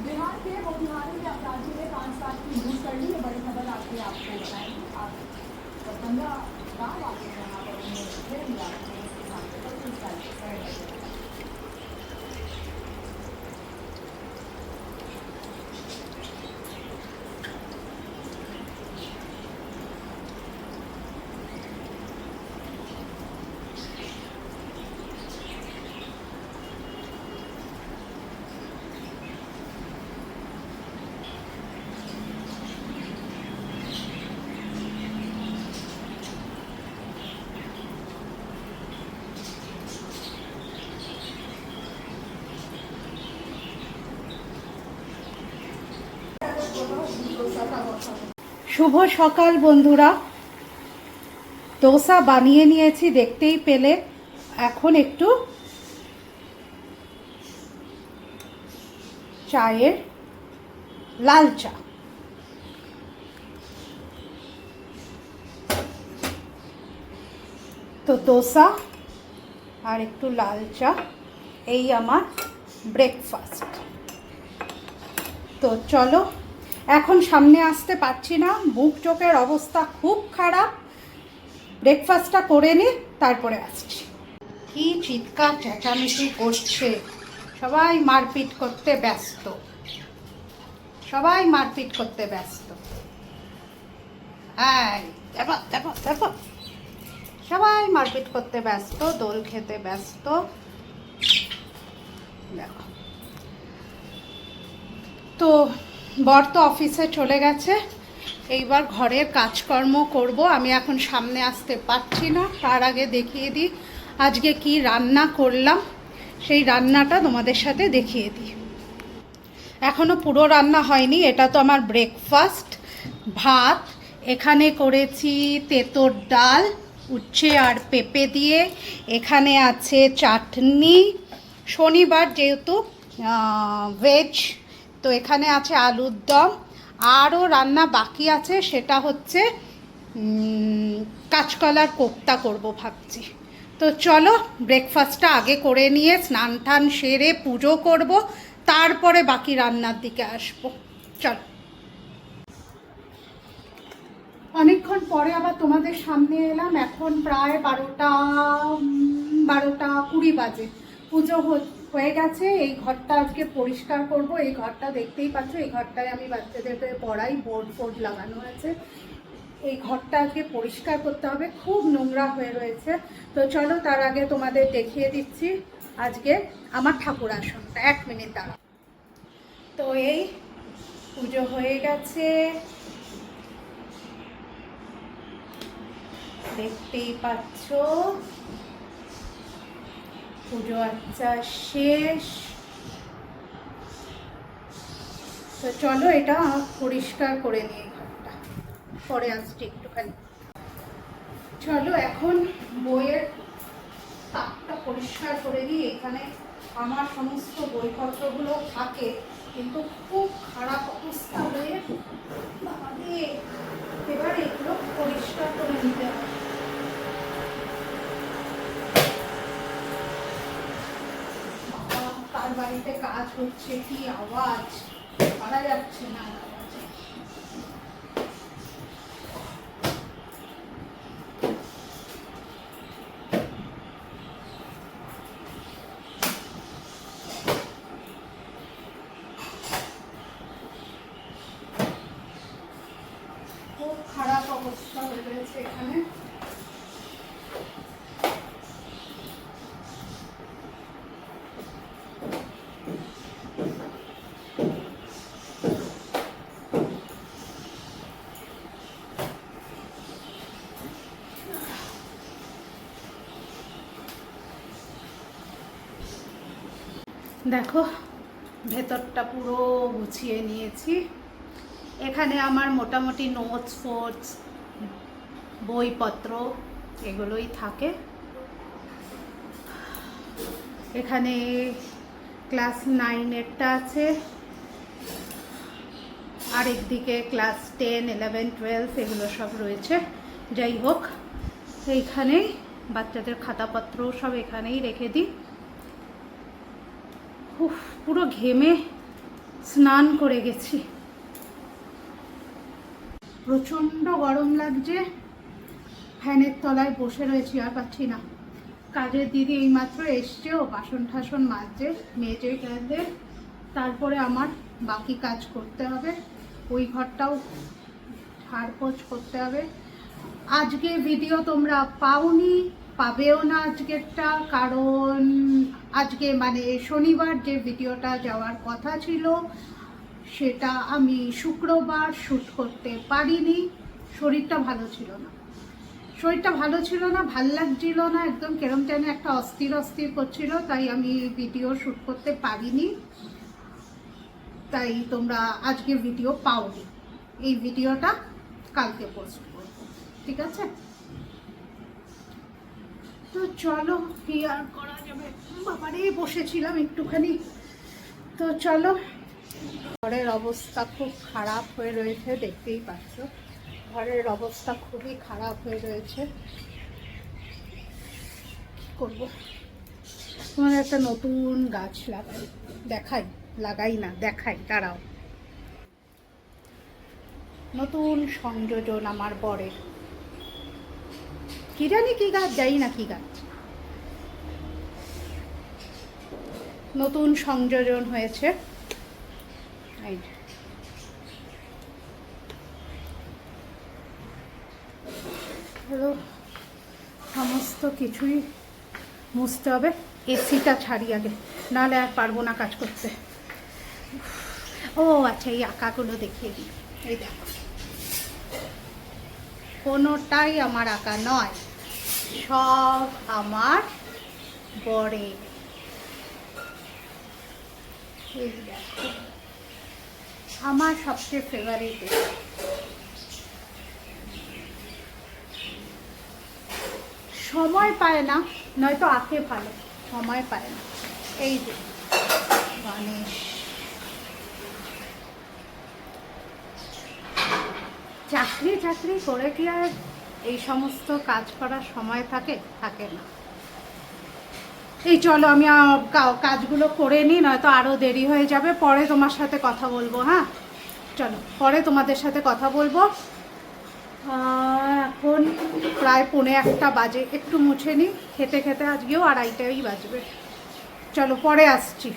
बिहार के मोतिहारी में अपराधियों ने 5 लाख की लूट कर ली। ये बड़ी खबर आपको बताएंगे। आप दरभंगा गाँव आते हैं, यहाँ पर उन्हें फिर मिला इसके सामने 25 साल শুভ সকাল বন্ধুরা। দোসা বানিয়ে নিয়েছি দেখতেই পেলে। এখন একটু চায়ের লাল চা। তো দোসা আর একটু লাল চা, এই আমার ব্রেকফাস্ট। তো চলো, এখন সামনে আসতে পারছি না, বুক চোখের অবস্থা খুব খারাপ। ব্রেকফাস্টটা করে নি, তারপরে আসছি। কি চিৎকার চেঁচামেচি করছে, সবাই মারপিট করতে ব্যস্ত, সবাই মারপিট করতে ব্যস্ত। হ্যাঁ, দেখো দেখো দেখো, সবাই মারপিট করতে ব্যস্ত, দোল খেতে ব্যস্ত। দেখো, তো বর তো অফিসে চলে গেছে, এইবার ঘরের কাজকর্ম করব। আমি এখন সামনে আসতে পারছি না, তার আগে দেখিয়ে দিই আজকে কি রান্না করলাম। সেই রান্নাটা তোমাদের সাথে দেখিয়ে দিই। এখনও পুরো রান্না হয়নি, এটা তো আমার ব্রেকফাস্ট। ভাত এখানে করেছি তেঁতোর ডাল, উচ্ছে আর পেঁপে দিয়ে। এখানে আছে চাটনি, শনিবার যেহেতু ভেজ, তো এখানে আছে আলুর দম। আরও রান্না বাকি আছে, সেটা হচ্ছে কাঁচকলার কোপ্তা করব ভাবছি। তো চলো, ব্রেকফাস্টটা আগে করে নিয়ে স্নান টান সেরে পুজো করব, তারপরে বাকি রান্নার দিকে আসবো। চলো, অনেকক্ষণ পরে আবার তোমাদের সামনে এলাম। এখন প্রায় 12টা 20 বাজে। পুজো হয়ে গেছে। এই ঘরটা আজকে পরিষ্কার করব। এই ঘরটা দেখতেই পাচ্ছ, এই ঘরটায় আমি বাচ্চাদেরকে পড়াই, বোর্ড লাগানো আছে। এই ঘরটা আজকে পরিষ্কার করতে হবে, খুব নোংরা হয়ে রয়েছে। তো চলো, তার আগে তোমাদের দেখিয়ে দিচ্ছি আজকে আমার ঠাকুর আসনটা। 1 মিনিট দাঁড়া। তো এই পুজো হয়ে গেছে, দেখতেই পাচ্ছ। পুজো আচ্ছা শেষ। তো চলো, এটা পরিষ্কার করে নিই ঘরটা, পরে আসছি একটুখানি। চলো, এখন বইয়ের তাকটা পরিষ্কার করে দিই। এখানে আমার সমস্ত বইপত্রগুলো থাকে, কিন্তু খুব খারাপ অবস্থা হয়ে এবার এগুলো পরিষ্কার করে নিতে হবে। কার বাড়িতে কাজ হচ্ছে, কি আওয়াজ, পারা যাচ্ছে না। খুব খারাপ অবস্থা হয়ে রয়েছে এখানে। দেখো, ভেতরটা পুরো গুছিয়ে নিয়েছি। এখানে আমার মোটামুটি নোটস ফোটস, বইপত্র এগুলোই থাকে। এখানে ক্লাস 9-এরটা আছে, আর একদিকে ক্লাস 10, 11, 12 এগুলো সব রয়েছে। যাই হোক, এইখানেই বাচ্চাদের খাতাপত্র সব এখানেই রেখে দিই। পুরো ঘেমে স্নান করে গেছি। প্রচণ্ড গরম লাগছে, ফ্যানের তলায় বসে রয়েছি, আর পাচ্ছি না। কাজের দিদি এইমাত্র এসছে, ও বাসন ঠাসন মাজছে, মেজে গেছে, তারপরে আমার বাকি কাজ করতে হবে, ওই ঘরটাও ঝাড়পোছ করতে হবে। আজকে ভিডিও তোমরা পাওনি, পাবেও না আজকেরটা, কারণ আজকে মানে শনিবার যে ভিডিওটা যাওয়ার কথা ছিল সেটা আমি শুক্রবার শ্যুট করতে পারিনি। শরীরটা ভালো ছিল না, ভাল লাগছিল না, একদম কেরম যেন একটা অস্থির অস্থির করছিল, তাই আমি ভিডিও শ্যুট করতে পারিনি। তাই তোমরা আজকে ভিডিও পাওনি, এই ভিডিওটা কালকে পোস্ট করব, ঠিক আছে? তো চলো, কি আর করা যাবে, বাবারে বসেছিলাম একটুখানি। তো চলো, ঘরের অবস্থা খুব খারাপ হয়ে রয়েছে, দেখতেই পাচ্ছ ঘরের অবস্থা খুবই খারাপ হয়ে রয়েছে। কি করবো, তোমার একটা নতুন গাছ দেখাই, দাঁড়াও। নতুন সংযোজন আমার বরের, কি জানি কি গাছ, যাই না কি গাছ, নতুন সংযোজন হয়েছে। এই সমস্ত কিছুই মুছতে হবে, এসিটা ছাড়ি আগে, নাহলে আর পারবো না কাজ করতে। ও আচ্ছা, এই আঁকাগুলো দেখিয়ে দিই, এই দেখো, কোনোটাই আমার আঁকা নয়, সব আমার বরের। এই দেখো, আমার সবচেয়ে ফেভারিট। সময় পায় না, নয়তো আঁকে ভালো, সময় পায় না। এই যে গণেশ, চাকরি করে কি আর এই সমস্ত কাজ করার সময় থাকে না। এই চলো, আমি কাজগুলো করে নিই, নয়তো আরও দেরি হয়ে যাবে, পরে তোমার সাথে কথা বলবো। হ্যাঁ চলো, পরে তোমাদের সাথে কথা বলবো। এখন প্রায় 1:45 বাজে, একটু মুছে নিই, খেতে খেতে আজকেও 2:30 বাজবে। চলো, পরে আসছি।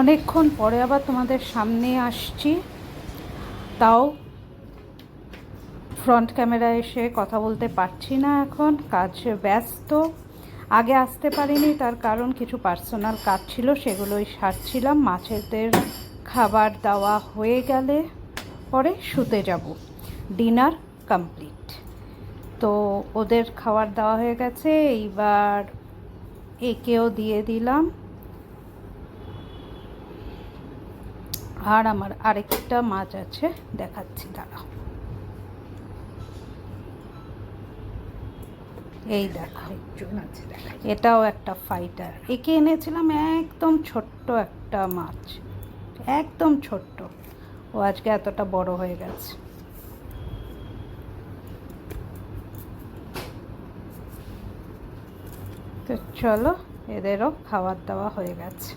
অনেকক্ষণ পরে আবার তোমাদের সামনে আসছি, তাও ফ্রন্ট ক্যামেরা এসে কথা বলতে পারছি না, এখন কাজে ব্যস্ত। আগে আসতে পারিনি, তার কারণ কিছু পার্সোনাল কাজ ছিল, সেগুলোই সারছিলাম। মাছেদের খাবার দাওয়া হয়ে গেলে পরে শুতে যাব। ডিনার কমপ্লিট, তো ওদের খাবার দাওয়া হয়ে গেছে। এইবার একেও দিয়ে দিলাম। আর আমার আরেকটা মাছ আছে, দেখাচ্ছি দাঁড়াও। এই দেখো, এটাও একটা ফাইটার। একে এনেছিলাম একদম ছোট্ট একটা মাছ, একদম ছোট্ট। ও আজকে এতটা বড় হয়ে গেছে। তো চলো, এদেরও খাবার দাওয়া হয়ে গেছে।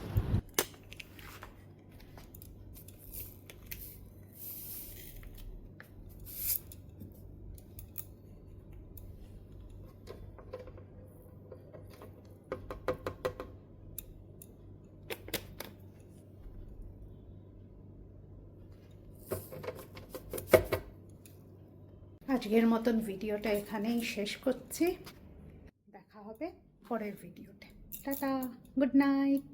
আজকের মতন ভিডিওটা এখানেই শেষ করছি। দেখা হবে পরের ভিডিওতে। Tata, good night.